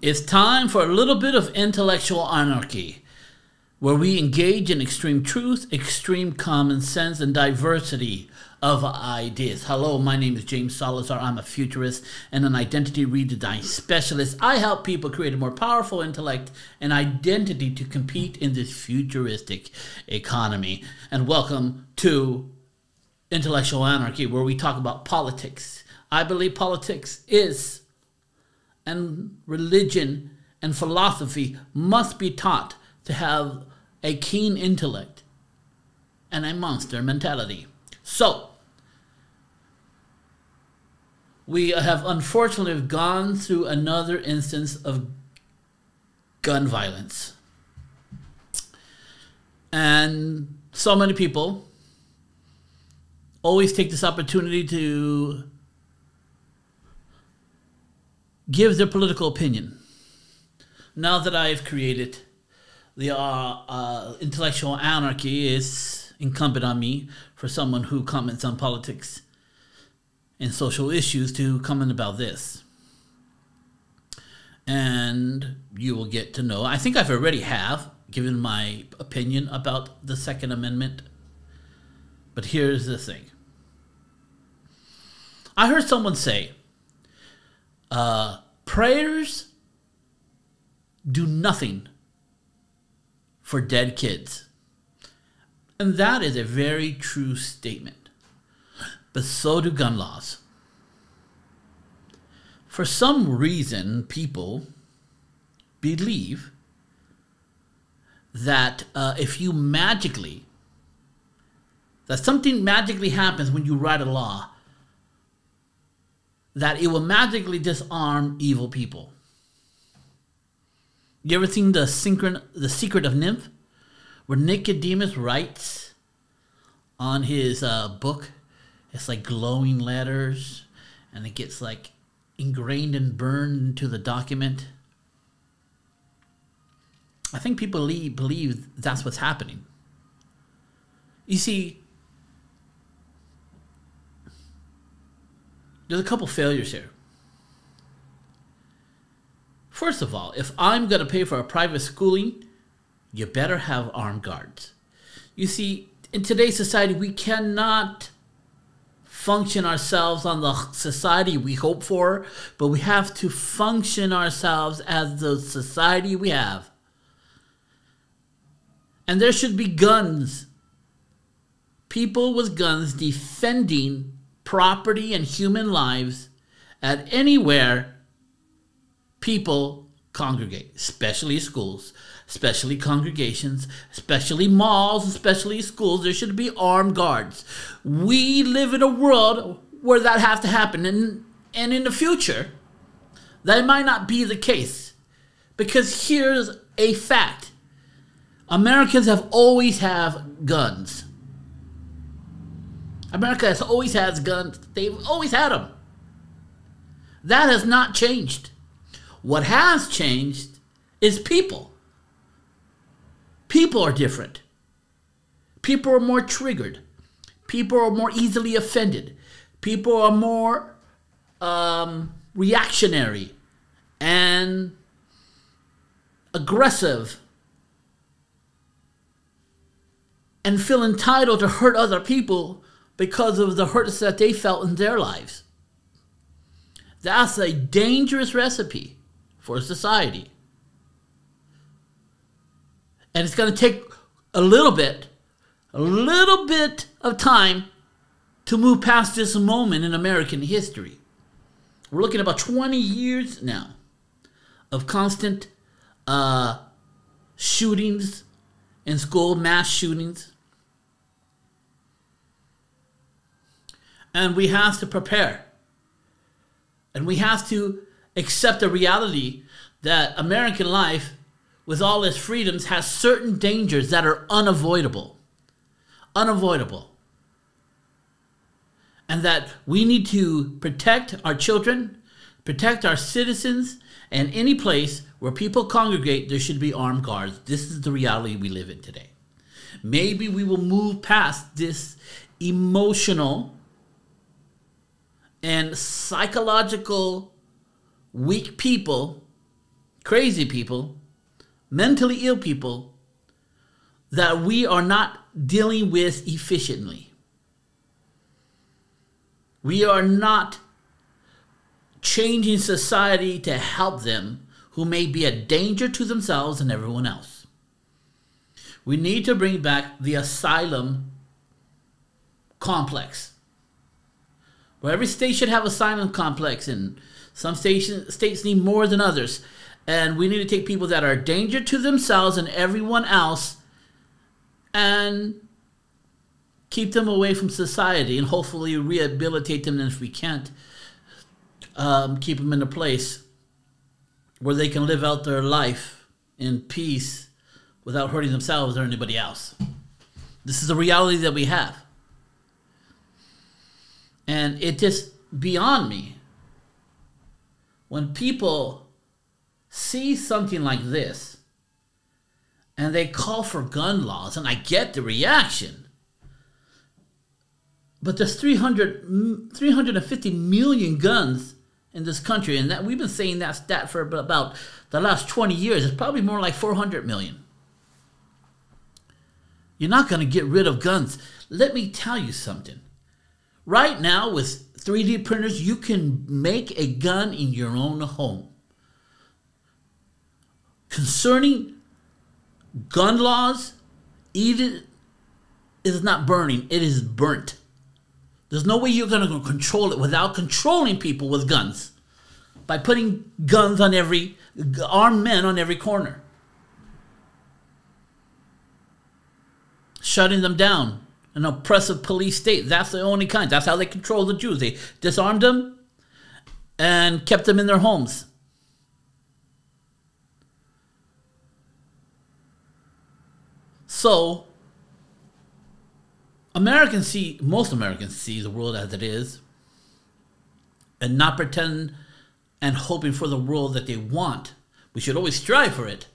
It's time for a little bit of intellectual anarchy, where we engage in extreme truth, extreme common sense, and diversity of ideas. Hello, my name is James Salazar. I'm a futurist and an identity redesign specialist. I help people create a more powerful intellect and identity to compete in this futuristic economy. And welcome to Intellectual Anarchy, where we talk about politics. I believe politics is, and religion and philosophy must be taught to have a keen intellect and a monster mentality. So, we have unfortunately gone through another instance of gun violence. And so many people always take this opportunity to give their political opinion. Now that I've created the intellectual anarchy, is incumbent on me for someone who comments on politics and social issues to comment about this. And you will get to know, I think I've already given my opinion about the Second Amendment. But here's the thing. I heard someone say, prayers do nothing for dead kids. And that is a very true statement. But so do gun laws. For some reason, people believe that if you that something magically happens when you write a law, that it will magically disarm evil people. You ever seen the Secret of Nymph, where Nicodemus writes on his book? It's like glowing letters, and it gets like ingrained and burned into the document. I think people believe that's what's happening. You see, there's a couple failures here. First of all, if I'm going to pay for a private schooling, you better have armed guards. You see, in today's society, we cannot function ourselves on the society we hope for, but we have to function ourselves as the society we have. And there should be guns. People with guns defending property and human lives at anywhere people congregate, especially schools, especially congregations, especially malls, especially schools. There should be armed guards. We live in a world where that has to happen. And in the future, that might not be the case. Because here's a fact. Americans have always had guns. America has always had guns. They've always had them. That has not changed. What has changed is people. People are different. People are more triggered. People are more easily offended. People are more reactionary and aggressive and feel entitled to hurt other people because of the hurts that they felt in their lives. That's a dangerous recipe for society. And it's going to take a little bit of time to move past this moment in American history. We're looking at about 20 years now of constant shootings in school, mass shootings. And we have to prepare. And we have to accept the reality that American life, with all its freedoms, has certain dangers that are unavoidable. Unavoidable. And that we need to protect our children, protect our citizens, and any place where people congregate, there should be armed guards. This is the reality we live in today. Maybe we will move past this emotional and psychological weak people crazy people, mentally ill people that we are not dealing with efficiently. We are not changing society to help them who may be a danger to themselves and everyone else. We need to bring back the asylum complex, where every state should have asylum complex, and some states need more than others. And we need to take people that are a danger to themselves and everyone else and keep them away from society and hopefully rehabilitate them. And if we can't, keep them in a place where they can live out their life in peace without hurting themselves or anybody else. This is the reality that we have. And it just beyond me when people see something like this and they call for gun laws, and I get the reaction. But there's 350 million guns in this country, and that we've been saying that stat for about the last 20 years. It's probably more like 400 million. You're not going to get rid of guns. Let me tell you something. Right now, with 3D printers, you can make a gun in your own home. Concerning gun laws, it is not burning, it is burnt. There's no way you're going to control it without controlling people with guns. By putting guns on armed men on every corner. Shutting them down. An oppressive police state. That's the only kind. That's how they control the Jews. They disarmed them and kept them in their homes. So, most Americans see the world as it is and not pretend and hoping for the world that they want. We should always strive for it.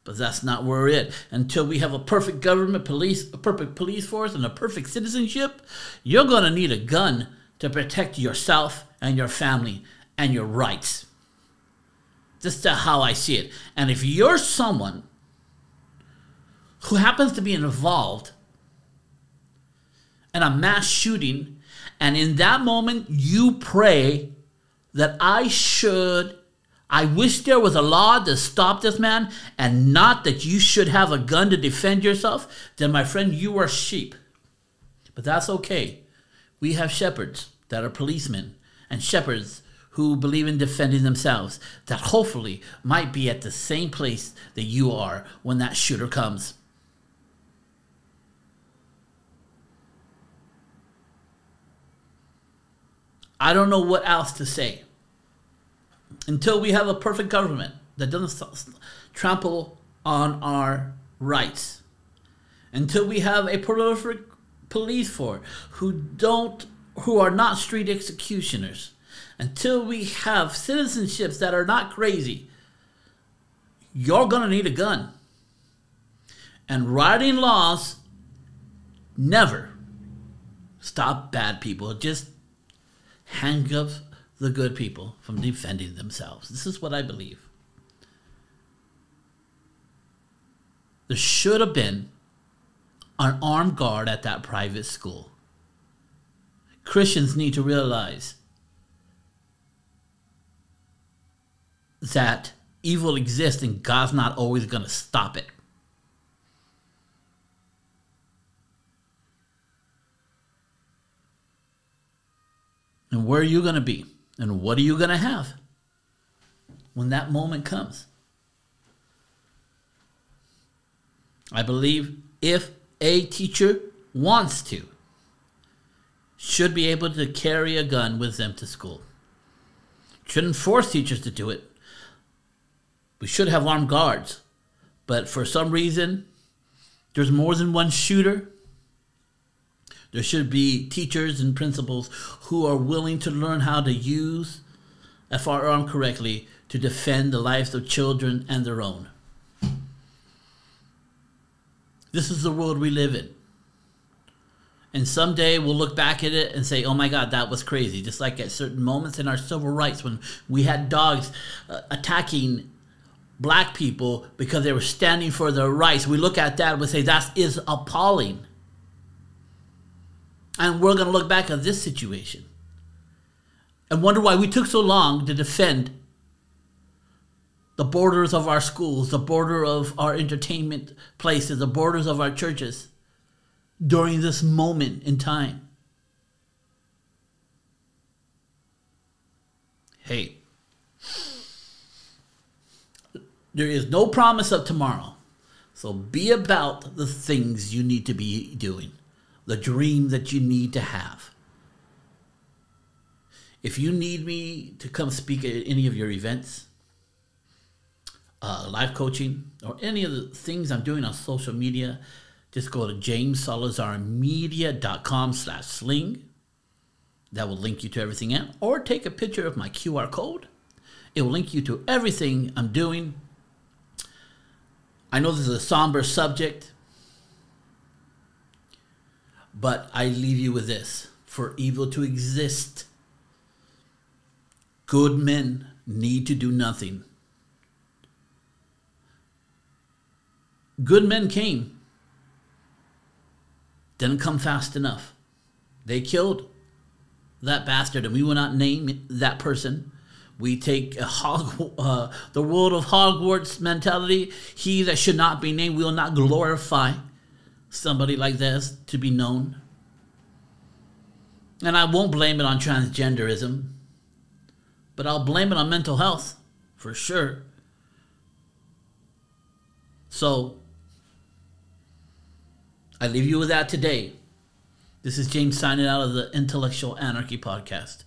But that's not where we're at. Until we have a perfect government, a perfect police force, and a perfect citizenship, you're going to need a gun to protect yourself and your family and your rights. Just how I see it. And if you're someone who happens to be involved in a mass shooting, and in that moment you pray that I wish there was a law to stop this man and not that you should have a gun to defend yourself, then my friend, you are sheep. But that's okay. We have shepherds that are policemen and shepherds who believe in defending themselves that hopefully might be at the same place that you are when that shooter comes. I don't know what else to say. Until we have a perfect government that doesn't trample on our rights. Until we have a prolific police force who are not street executioners. Until we have citizenships that are not crazy. You're going to need a gun. And writing laws never stop bad people. Just hang up the good people from defending themselves. This is what I believe. There should have been an armed guard at that private school. Christians need to realize that evil exists and God's not always going to stop it. And where are you going to be? And what are you going to have when that moment comes? I believe if a teacher wants to, should be able to carry a gun with them to school. Shouldn't force teachers to do it. We should have armed guards. But for some reason, there's more than one shooter. There should be teachers and principals who are willing to learn how to use a firearm correctly to defend the lives of children and their own. This is the world we live in. And someday we'll look back at it and say, oh my God, that was crazy. Just like at certain moments in our civil rights when we had dogs attacking black people because they were standing for their rights. We look at that and we say that is appalling. And we're going to look back at this situation and wonder why we took so long to defend the borders of our schools, the border of our entertainment places, the borders of our churches during this moment in time. Hey, there is no promise of tomorrow. So be about the things you need to be doing, the dream that you need to have. If you need me to come speak at any of your events, life coaching, or any of the things I'm doing on social media, just go to jamessalazarmedia.com/sling. That will link you to everything else. Or take a picture of my QR code. It will link you to everything I'm doing. I know this is a somber subject, but I leave you with this. For evil to exist, good men need to do nothing. Good men came. Didn't come fast enough. They killed that bastard, and we will not name that person. We take the world of Hogwarts mentality. He that should not be named, we will not glorify somebody like this to be known. And I won't blame it on transgenderism, but I'll blame it on mental health for sure. So I leave you with that today. This is James signing out of the Intellectual Anarchy podcast.